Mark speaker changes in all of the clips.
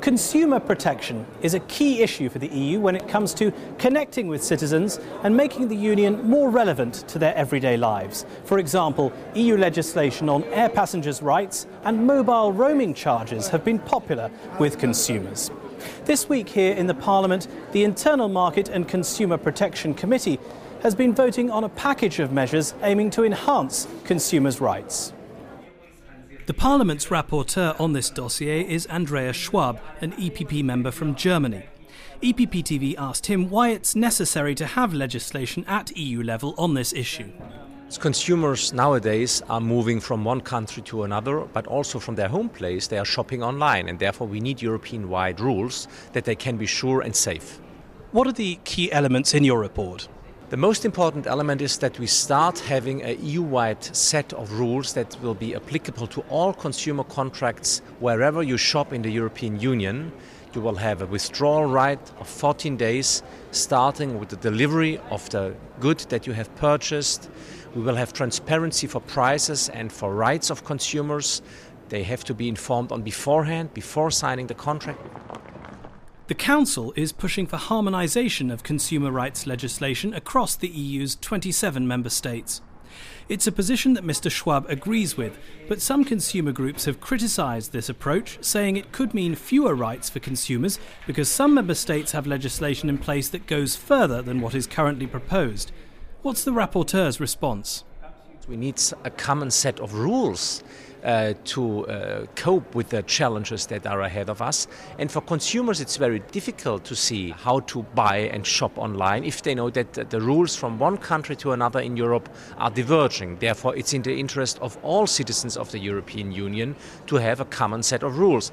Speaker 1: Consumer protection is a key issue for the EU when it comes to connecting with citizens and making the Union more relevant to their everyday lives. For example, EU legislation on air passengers' rights and mobile roaming charges have been popular with consumers. This week here in the Parliament, the Internal Market and Consumer Protection Committee has been voting on a package of measures aiming to enhance consumers' rights. The Parliament's rapporteur on this dossier is Andreas Schwab, an EPP member from Germany. EPP TV asked him why it's necessary to have legislation at EU level on this issue.
Speaker 2: Consumers nowadays are moving from one country to another, but also from their home place they are shopping online, and therefore we need European-wide rules that they can be sure and safe.
Speaker 1: What are the key elements in your report?
Speaker 2: The most important element is that we start having a EU-wide set of rules that will be applicable to all consumer contracts wherever you shop in the European Union. You will have a withdrawal right of 14 days, starting with the delivery of the good that you have purchased. We will have transparency for prices and for rights of consumers. They have to be informed on beforehand, before signing the contract.
Speaker 1: The Council is pushing for harmonization of consumer rights legislation across the EU's 27 member states. It's a position that Mr. Schwab agrees with, but some consumer groups have criticised this approach, saying it could mean fewer rights for consumers because some member states have legislation in place that goes further than what is currently proposed. What's the rapporteur's response?
Speaker 2: We need a common set of rules to cope with the challenges that are ahead of us. And for consumers, it's very difficult to see how to buy and shop online if they know that the rules from one country to another in Europe are diverging. Therefore, it's in the interest of all citizens of the European Union to have a common set of rules.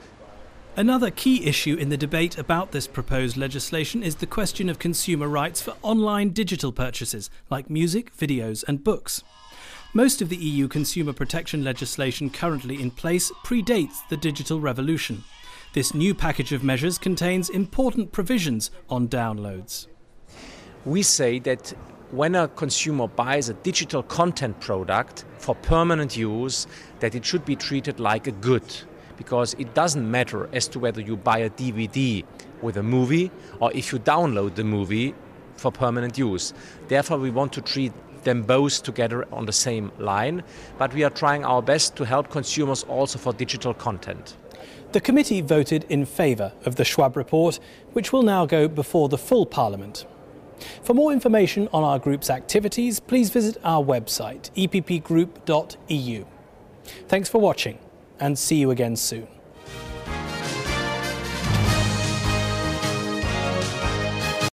Speaker 1: Another key issue in the debate about this proposed legislation is the question of consumer rights for online digital purchases, like music, videos and books. Most of the EU consumer protection legislation currently in place predates the digital revolution. This new package of measures contains important provisions on downloads.
Speaker 2: We say that when a consumer buys a digital content product for permanent use, that it should be treated like a good, because it doesn't matter as to whether you buy a DVD with a movie or if you download the movie for permanent use. Therefore, we want to treat them both together on the same line, but we are trying our best to help consumers also for digital content.
Speaker 1: The committee voted in favour of the Schwab report, which will now go before the full Parliament. For more information on our group's activities, please visit our website, eppgroup.eu. Thanks for watching, and see you again soon.